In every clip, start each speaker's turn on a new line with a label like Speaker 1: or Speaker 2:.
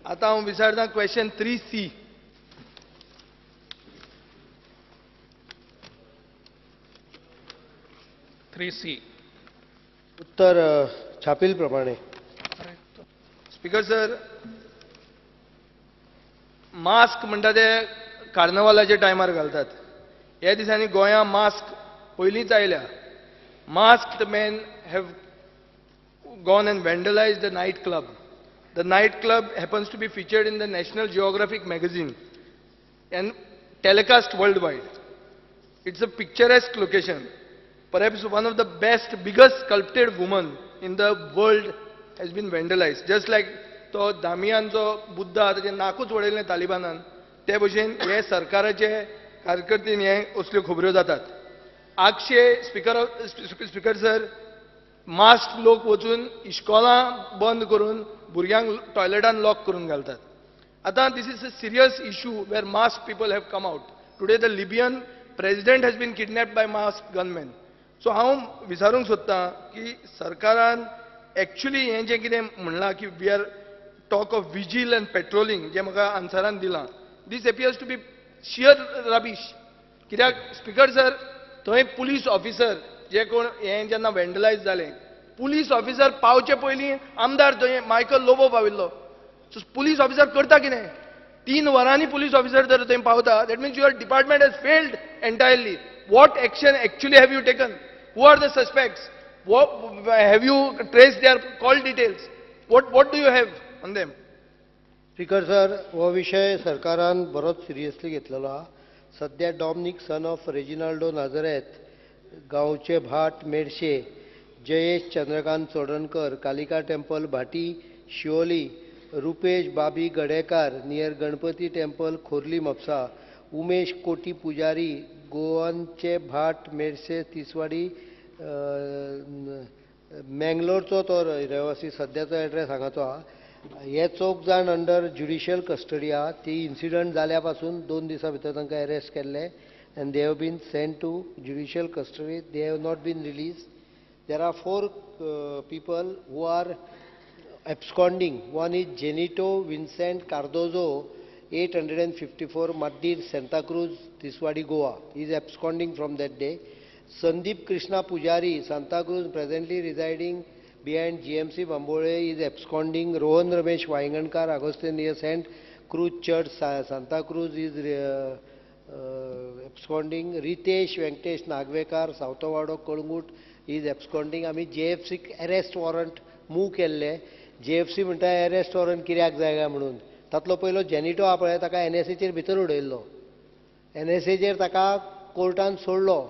Speaker 1: आता हांव विचारता क्वेश्चन 3C.
Speaker 2: उत्तर छापील प्रमाणे.
Speaker 1: स्पीकर सर, मास्क म्हणटा ते कार्नवालाच्या टायमार घालतात. ह्या दिसांनी गोंयांत मास्क पयलींच आयल्या. Masked men have gone and vandalized the nightclub. The nightclub happens to be featured in the National Geographic magazine and telecast worldwide. It's a picturesque location. Perhaps one of the best, biggest sculpted woman in the world has been vandalized. Just like तो दामियानचो बुद्ध आहा ताचें नाकूच वडयलें तालिबानान, ते भशेन हे सरकाराचे कार्यकर्तीन हे असल्यो खबऱ्यो जातात. आगशे स्पीकर सर, मास्क लोक वचून इश्कोलां बंद करून भुरग्यांक टॉयलेटान लॉक करून घालतात. आतां this is a serious issue where mask people have come out. Today the Libyan president has been kidnapped by mask gunman. So हांव विचारूंक सोदतां की सरकारान एक्चुअली हें जें कितें म्हणलां की we are talk of vigil and patrolling, जें म्हाका आन्सरान दिलां, this appears to be sheer rubbish. कित्याक स्पीकर सर, थंय पुलीस ऑफिसर जे कोण हें जेन्ना वेंडलायज जालें, पुलीस ऑफिसर पावचे पयलीं आमदार थंय मायकल लोबो पाविल्लो. सो पुलीस ऑफिसर करता कितें? 3 वरांनी पुलीस ऑफिसर जर थंय पावता, that means your department has failed entirely. What action actually have you taken? Who are the suspects? Have you trace their call details? What do you have on them?
Speaker 2: Speaker sir, हो विषय सरकारान बरोच seriously घेतलेलो आहा. सध्या Dominic son of Reginaldo Nazareth, गांवचे Bhat Medshe, Jayesh Chandrakant Chodankar, Kalika temple Bhati Shivoli, Rupesh Babi Gadekar near Ganpati temple Khorlie Mapusa, Umesh Koti Pujari, गोवांचे भाट मेडशे तिसवाडी मँगलोरचो तो रहिवासी, सध्याचो एड्रेस हांगाचो आहा. हे 4 जाण अंडर ज्युडिशियल कस्टडी आहा. ती इन्सिडंट जाल्या पासून 2 दिसां भितर तांकां अरेस्ट केल्ले and they have been sent to judicial custody. They have not been released. There are 4 people who are absconding. One is Genito Vincent Cardozo, 854 Maddir, Santa Cruz, Tiswadi, Goa. He is absconding from that day. Sandeep Krishna Pujari, Santa Cruz, presently residing behind GMC Bambole, is absconding. Rohan Ramesh Vaingankar, Agustin near St. Cruz Church, Santa Cruz, is absconding. Ritesh Venkatesh Nagvekar, Sautawado, Kolungut, is absconding. आमी JFC arrest warrant move केल्ले. JFC म्हणटा arrest warrant कित्याक जाय काय म्हणून. तातलो पयलो genito आहा पळय, ताका NSAचेर भितर उडयल्लो. NSAचेर ताका कोर्टान सोडलो.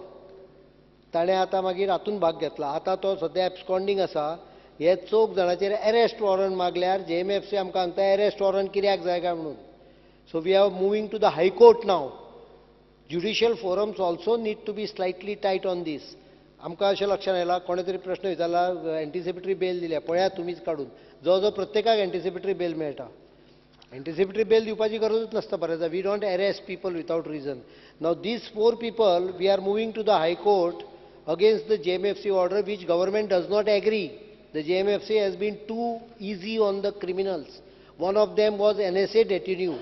Speaker 2: ताणें आतां मागीर हातून भाग घेतला. आतां तो सद्या एब्सकॉन्डिंग आसा. हे 4 जाणांचेर अरेस्ट वॉरंट मागल्यार JMFC आमकां सांगता अरेस्ट वॉरंट कित्याक जाय काय म्हणून. So we are moving to the high court नाव. Judicial forums also need to be slightly tight on this. आमकां अशें लक्षांत आयलां, कोणे तरी प्रश्न विचारला, एंटिसिपेटरी बेल दिल्या, पळयात तुमीच काडून. जो प्रत्येकाक एंटिसिपेटरी बेल मेळटा. एंटिसिपेटरी बेल दिवपाची गरजूच नासता. बरें, we don't arrest people without reason. नाव these 4 people we are moving to the high court against the JMFC order which government does not agree. The JMFC has been too easy on the criminals. One of them was NSA detinue.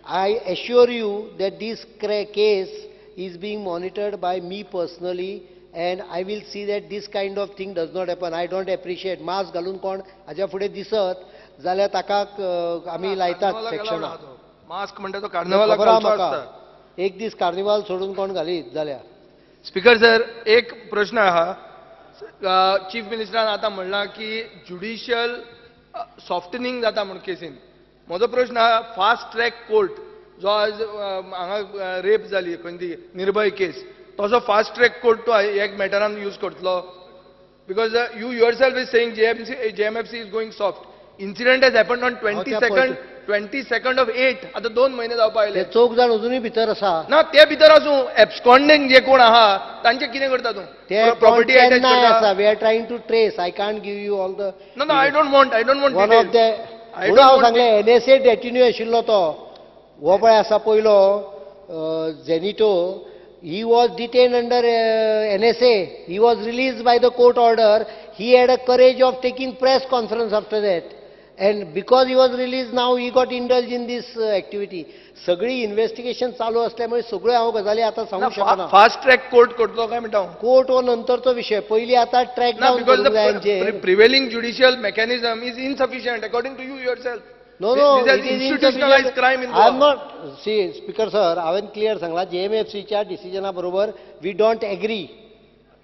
Speaker 2: I assure you that this case is being monitored by me personally and I will see that this kind of thing does not happen. I don't appreciate mask घालून कोण हाज्या फुडें दिसत जाल्यार ताका आमी लायतात सेक्शनां.
Speaker 1: Mask म्हणटा तो कार्निवालाक घालचो आसता.
Speaker 2: एक दीस कार्निवाल सोडून कोण घालीत जाल्यार. स्पीकर
Speaker 1: सर, एक प्रश्न आहा. चीफ मिनिस्टरान आतां म्हणलां की ज्युडिशियल सॉफ्टनिंग जाता म्हूण केसीन. म्हजो प्रश्न आहा, फास्ट ट्रॅक कोर्ट जो आज हांगा रेप जाली खंयची निर्भय केस, तसो फास्ट ट्रॅक कोर्ट तो एक मॅटरान यूज करतलो? Because you yourself is saying JMFC is going soft. Incident has happened on 22nd of 8. आता 2 महिने जावपा आयले.
Speaker 2: 4 जाण अजूनय भितर आसा
Speaker 1: ना. ते भितर आसूं, एब्सकॉन्डिंग जे कोण आहा तांचे कितें करता तूं?
Speaker 2: प्रॉपर्टी अटॅच करता. We are trying to trace. I can't give you all the.
Speaker 1: No, I don't want
Speaker 2: one of the. म्हणून हांव सांगलें NSA डेटिन्यू आशिल्लो तो. हो पळय आसा पयलो genito. He was detained under NSA. He was released by the court order. He had a courage of taking press conference after that. and because he was released now he got indulged in this activity. सगळी investigation चालू असल्यामुळे सगळ्यो हांव गजाली आता सांगू शकना.
Speaker 1: Fast track court करतलो काय म्हणटा हांव.
Speaker 2: कोर्ट हो नंतरचो विषय. पयली आता ट्रॅक
Speaker 1: ना,
Speaker 2: डावन
Speaker 1: because
Speaker 2: करूंक जाय हांचेर.
Speaker 1: the prevailing judicial mechanism is insufficient according to you yourself.
Speaker 2: No,
Speaker 1: This
Speaker 2: it
Speaker 1: is
Speaker 2: is
Speaker 1: institutionalized
Speaker 2: insufficient.
Speaker 1: crime in
Speaker 2: I am
Speaker 1: Goa.
Speaker 2: not, see, Speaker sir, हांवेन क्लियर सांगला JMFCच्या डिसिजना बरोबर we don't agree.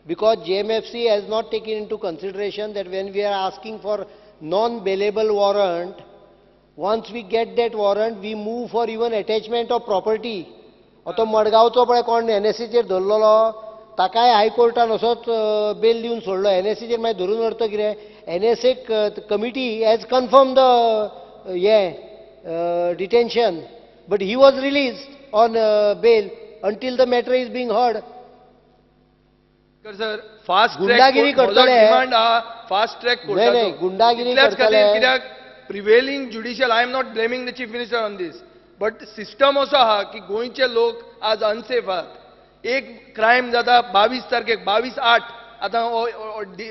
Speaker 2: Because JMFC has not taken into consideration that when we are asking for non-bailable warrant, once we get that warrant, we move for even attachment of property. आता मडगावचो पळय कोण NSCचेर धरलेलो ताकाय हायकोर्टान असोच bell दिवन सोडलो. NSCचेर मागीर धरून व्हरता कितें. NSA committee has confirm the detention, but he was released on bail until the matter is being heard.
Speaker 1: Sir fast
Speaker 2: गुंडागिरी करतले.
Speaker 1: डिमांड हा फास्ट ट्रॅक
Speaker 2: नाही, नाही, गुंडागिरी करतले.
Speaker 1: कित्याक prevailing judicial I am not blaming the chief minister on these but system असो आहा की गोंयचे लोक आज अनसेफ आहात. एक क्रायम जाता 22 तारखेक 22/8 आतां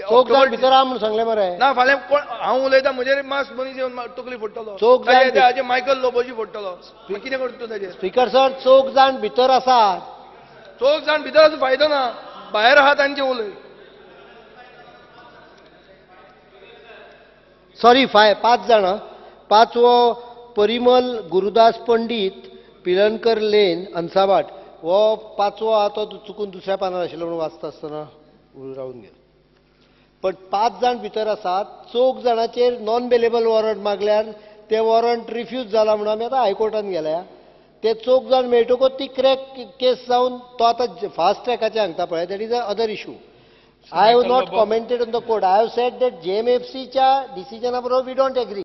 Speaker 2: चौक जाण भितर आहा म्हणून सांगले मरे.
Speaker 1: ना फाल्यां कोण हांव उलयतां म्हजेर मास्क मनीस येवन तकली फोडटलो.
Speaker 2: चौक जाण
Speaker 1: हाजे मायकल लोबोजी फोडटलो. कितें करता ताजेर.
Speaker 2: स्पीकर सर चौक जाण भितर आसात.
Speaker 1: चौक जाण भितर आसूं फायदो ना. भायर आहा तांचे उलय.
Speaker 2: सॉरी 5 जाण. पांचवो परिमल गुरुदास पंडित पिलनकर लेन अंसाबाट. हो पांचवो आहा तो चुकून दुसऱ्या पानार आशिल्लो म्हणून वाचता आसतना रावून गेलो. पण 5 जाण भितर आसात. चौग जाणांचेर नॉन बेलेबल वॉरंट मागल्यार ते वॉरंट रिफ्यूज जाला म्हणून आमी आतां हायकोर्टान गेल्या. ते चौग जाण मेळटकूच ती क्रॅक केस जावन तो आतां फास्ट ट्रॅकाचे हांगता पळय that is a other issue. I have not commented on the court. I have said that JMFCच्या डिसिजना बरोबर we don't agree.